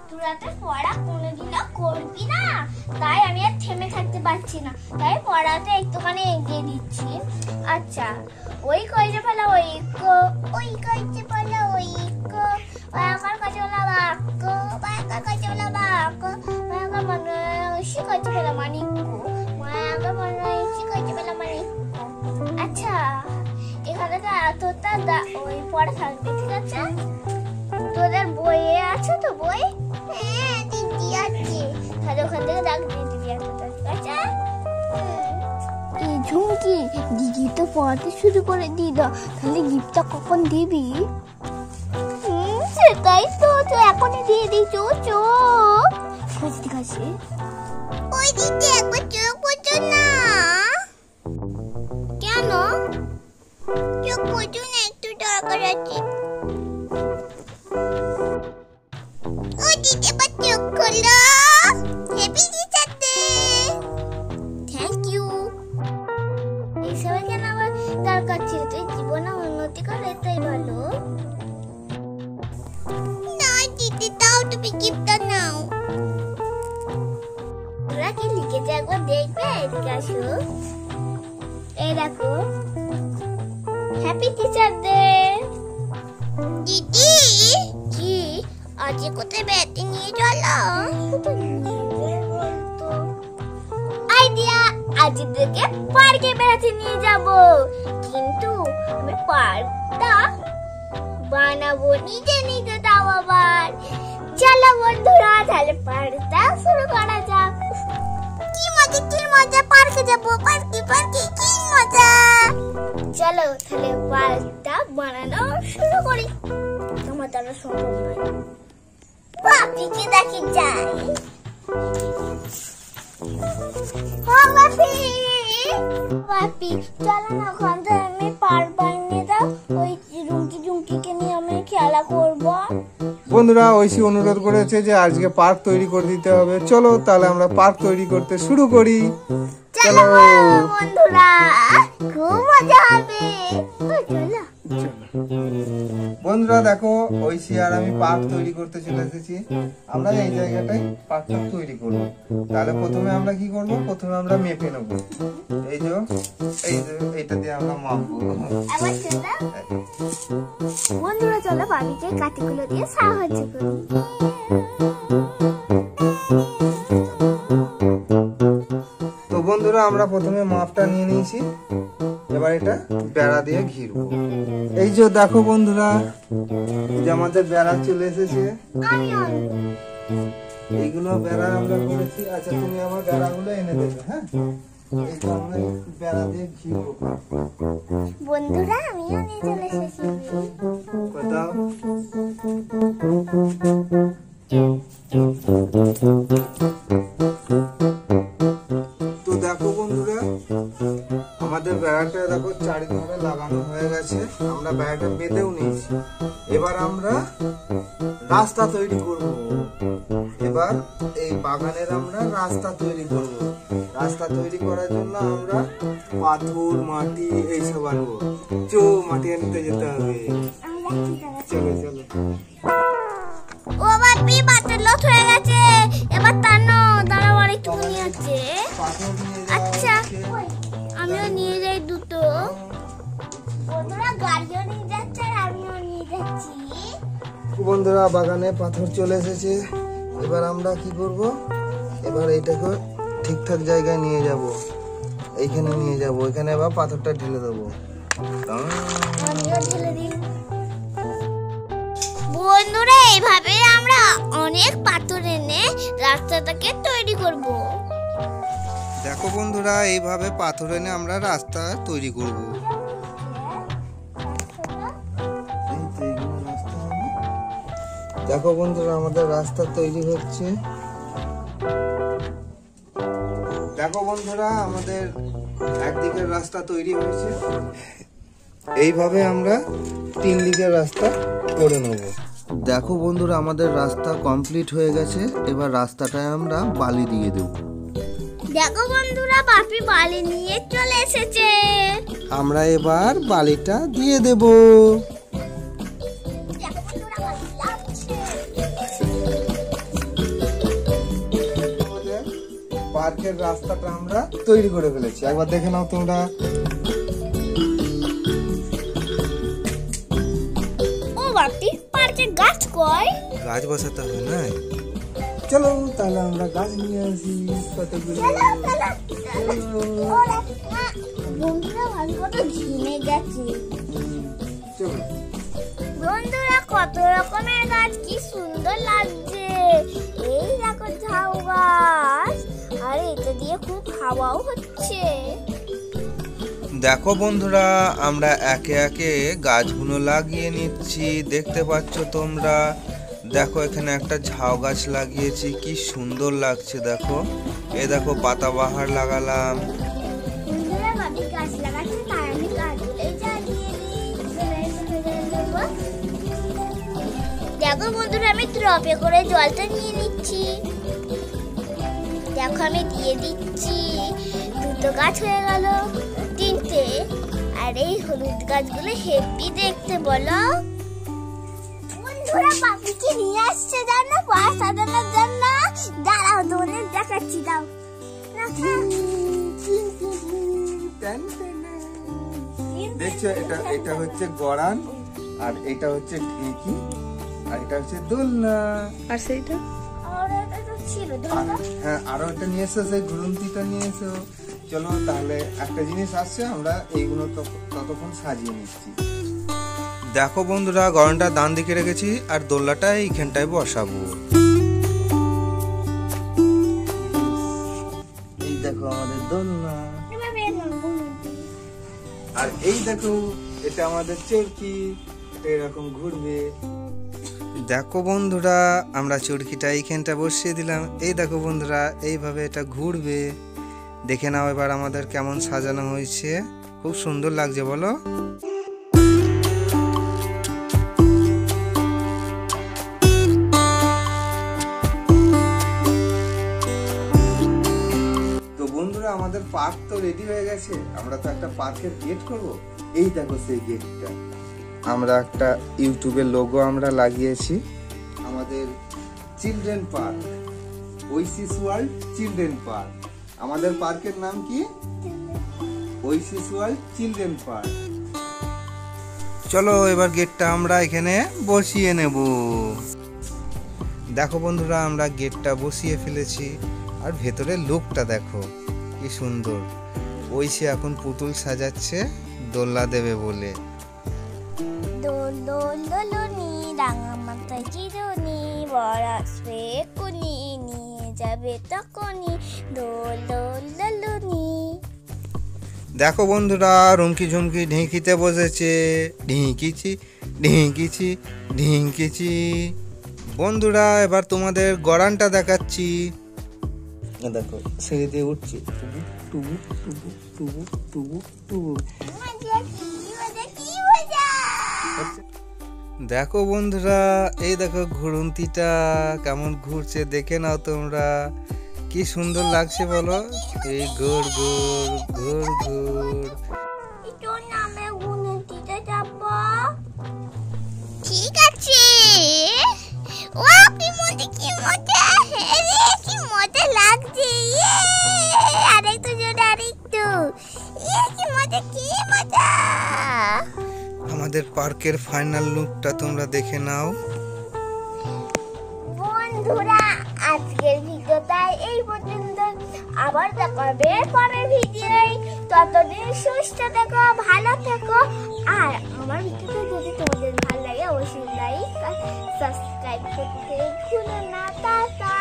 তোরা তো পড়া কোনোদিনও করবি না, তাই আমি আর থেমে থাকতে পারছি না, তাই পড়াটা একটুখানি এগিয়ে দিচ্ছি। আচ্ছা, ওই কইছে ফেলা ওই কো, ওই কইছে ফেলা ওই কো, আমার কাছে বলা বাক্য, আমার কাছে বলা বাক্য, আমার মনে সে কইছে ফেলা মানিক্য, আমার মনে সে কইছে ফেলা মানিক্য। আচ্ছা, এখানে তো এতটা ওই পড়া থাকবে, ঠিক আছে? তোদের বইয়ে আছে তো বই? হ্যাঁ দিদি আছে, তাহলে ওখান থেকে দাগ দিয়ে দিবি একটা, ঠিক আছে? এই ঝুমকি, দিদি তো পড়াতে শুরু করে দিল, তাহলে গিফটটা কখন দিবি? সেটাই তো, তো এখনই দিয়ে দিই। চোখ ঠিক আছে। ওই দিদি একবার চোখ পড়ছো না কেন? চোখ পড়ছো না, একটু দরকার আছে। ওই দিদি এবার চোখ খোলো। Happy teacher day. Thank you. এইসব কেন আবার দরকার ছিল? তুই জীবনে উন্নতি করে এটাই ভালো। না দিদি, তাও তুমি গিফটটা নাও। তোরা কি লিখেছে একবার দেখবে? এদিকে আসো, এই দেখো, হ্যাপি টিচার ডে। দিদি কি আজ কোথায় বেড়াতে নিয়ে চলো? আইডিয়া, আজ থেকে পার্কে বেড়াতে নিয়ে যাব, কিন্তু আমি পার্কটা বানাবো নিজে নিজে। দাও আবার। চলো বন্ধুরা, তাহলে পার্কটা শুরু করা যাক। কি মজা, কি মজা, পার্কে যাবো, পার্কে পার্কে, কি মজা। চলো তাহলে পার্কটা বানানো শুরু করি। তোমার দ্বারা সম্ভব নয়, বাপিকে দেখি যাই। বাপি চলো না, ওখান থেকে আমি পার্ক বানিয়ে দাও, ওই রুমকিকে নিয়ে আমি খেলা করবো। বন্ধুরা, ঐশী অনুরোধ করেছে যে আজকে পার্ক তৈরি করে দিতে হবে। চলো তাহলে আমরা পার্ক তৈরি করতে শুরু করি। চলো বন্ধুরা, খুব মজা হবে। চলো বন্ধুরা, দেখো ঐশী আর আমি পার্ক তৈরি করতে চলে এসেছি। আমরা এই জায়গাটায় পার্কটা তৈরি করব। তাহলে প্রথমে আমরা কি করব? প্রথমে আমরা মেপে নেব। এই যে এইটা দিয়ে আমরা মাপবো। বন্ধুরা চলো বাড়িতে কাঠিগুলো দিয়ে সাহায্য করি। তো বন্ধুরা, আমরা প্রথমে মাপটা নিয়ে নিয়েছি, এবার এটা বেড়া দিয়ে ঘিরবো। এই যে দেখো বন্ধুরা, যে আমাদের বেড়া চলে এসেছে। এইগুলো বেড়া আমরা করেছি। আচ্ছা, তুমি আমার বেড়াগুলো এনে দেবে। হ্যাঁ, এই যে আমরা বেড়া দিয়ে ঘিরবো। বন্ধুরা আমিও নিয়ে চলে এসেছি। কোথাও তো দেখো বন্ধুরা, আমাদের বেড়াটা দেখো চারিধারে লাগানো হয়ে গেছে। আমরা বেড়াটা বেঁধেও নিয়েছি। এবার আমরা রাস্তা তৈরি করব। এবার এই বাগানের আমরা রাস্তা তৈরি করব। রাস্তা তৈরি করার জন্য আমরা পাথর, মাটি এইসব আনবো। মাটি আনতে যেতে হবে। চলো চলো। ও বাপি, বাতের লট হয়ে গেছে, এবার টানো। দাঁড়াও, আর একটুখানি আছে। আচ্ছা, আমিও নিয়ে যাই দুটো। বন্ধুরা গাড়িও নিয়ে যাচ্ছে আর আমিও নিয়ে যাচ্ছি। বন্ধুরা, বাগানে পাথর চলে এসেছে। এবার আমরা কি করব? এবার এইটাকে ঠিকঠাক জায়গায় নিয়ে যাব। এইখানে নিয়ে যাব। এখানে এবার পাথরটা ঢেলে দেবো। আমিও ঢেলে দিই। বন্ধুরা, এইভাবে আমরা অনেক পাথর এনে রাস্তাটাকে তৈরি করব। দেখো বন্ধুরা, এইভাবে পাথর এনে আমরা রাস্তা তৈরি করব। দেখো বন্ধুরা, আমাদের রাস্তা তৈরি হচ্ছে। দেখো বন্ধুরা, আমাদের একদিকের রাস্তা তৈরি হয়েছে। এইভাবে আমরা 3 দিকের রাস্তা করে নেব। দেখো বন্ধুরা, আমাদের রাস্তা কমপ্লিট হয়ে গেছে। এবার রাস্তাটায় আমরা বালি দিয়ে দেব। দেখো বন্ধুরা, বাপি বালি নিয়ে চলে এসেছে। আমরা এবার বালিটা দিয়ে দেব। দেখো বন্ধুরা, বালি লাগছে। পার্কের রাস্তাটা আমরা তৈরি করে ফেলেছি। একবার দেখে নাও তোমরা। ও বাপি, পার্কে গাছ কয়? গাছ বসাতে হবে না? চলো তাহলে আমরা গাছ নিয়ে আসি কতগুলো। বন্ধুরা ভালো কত ঝিমে গেছে। চলো বন্ধুরা, কত রকমের গাছ, কি সুন্দর লাগছে। এই দেখো ঝাউ গাছ, আর এটা দিয়ে খুব হাওয়াও হচ্ছে। দেখো বন্ধুরা, আমরা একে একে গাছগুলো লাগিয়ে নিচ্ছি। দেখতে পাচ্ছ তোমরা। দেখো এখানে একটা ঝাউ গাছ লাগিয়েছি, কি সুন্দর লাগছে। দেখো এই দেখো পাতাবাহার লাগালাম। বন্ধুরা, ভাবি গাছ লাগাচ্ছে, তাই আমি গাছগুলো জ্বালিয়ে দেবো। দেখো বন্ধুরা, আমি ট্রপে করে জলটা নিয়ে নিচ্ছি। দেখো আমি দিয়ে দিচ্ছি। দুটো গাছ হয়ে গেল, তিনটে। আর এই হলুদ গাছগুলো হেভি দেখতে, বলো। বন্ধুরা, পাখিকে নিয়ে আসছে জানো পা সাজানোর জন্য। দাঁড়াও, দোনের দেখাচ্ছি, দাও। দেখছো, এটা হচ্ছে গড়ান, আর এটা হচ্ছে ঢেঁকি, আর এটা হচ্ছে দোলনা। আর সেইটা হ্যাঁ, আরো একটা নিয়ে এসো, সেই ঘুরন্তিটা নিয়ে এসো। চলো তাহলে একটা জিনিস আসছে, আমরা এইগুলো ততক্ষণ সাজিয়ে নিচ্ছি। দেখো বন্ধুরা, গড়ানটা ডান দিকে রেখেছি, আর দোলনাটা এইখানটায় বসাবো। এই দেখো আমাদের দোলনা, আর এই দেখো এটা আমাদের চরকি, এরকম ঘুরবে। দেখো বন্ধুরা, আমরা চরকিটা এইখানটা বসিয়ে দিলাম। এই দেখো বন্ধুরা, এইভাবে এটা ঘুরবে। দেখে নাও এবার আমাদের কেমন সাজানো হয়েছে। খুব সুন্দর লাগছে, বলো। তো বন্ধুরা, আমাদের পার্ক তো রেডি হয়ে গেছে। আমরা তো একটা পার্কের গেট করব। এই দেখো সেই গেটটা। আমরা একটা ইউটিউবের লোগো আমরা লাগিয়েছি। আমাদের children park, Oasis world children park. আমাদের পার্কের নাম কি? Oasis world children park. চলো এবার গেটটা আমরা এখানে বসিয়ে নেব। দেখো বন্ধুরা, আমরা গেটটা বসিয়ে ফেলেছি। আর ভেতরের লুকটা দেখো কি সুন্দর। ওইসে এখন পুতুল সাজাচ্ছে দোলনা দেবে বলে। দোল দোল দোলনি, রাঙা মাথায় চিরুনি, বর আসবে এক্ষুনি, নিয়ে যাবে তখনই। দোল দোল দোলনি। দেখো বন্ধুরা, রুমকি ঝুমকি ঢেঁকিতে বসেছে। ঢেঁকিছি ঢেঁকিছি ঢেঁকিছি। বন্ধুরা, এবার তোমাদের গড়ানটা দেখাচ্ছি। দেখো সিঁড়ি দিয়ে উঠছি, টুবু টুবু টুবু টুবু টুবু টুবু। দেখো বন্ধুরা, এই দেখো ঘুরন্তিটা কেমন ঘুরছে, দেখে নাও তোমরা। কি সুন্দর লাগছে বলো। এই ঘুর ঘুর ঘুর ঘুর। ঠিক আছে। ও কি মজা, কি মজা, কি মজা লাগছে। আরেকটু জোরে, আরেকটু। কি মজা, কি মজা। আমাদের পার্কের ফাইনাল লুকটা তোমরা দেখে নাও। বন্ধুরা, আজকের ভিডিওটা এই পর্যন্ত। আবার দেখা হবে পরের ভিডিওয়। ততদিন সুস্থ থেকো, ভালো থেকো। আর আমার ভিডিওটা যদি তোমাদের ভালো লাগে, অবশ্যই লাইক আর সাবস্ক্রাইব করতে ভুলো না। টাটা।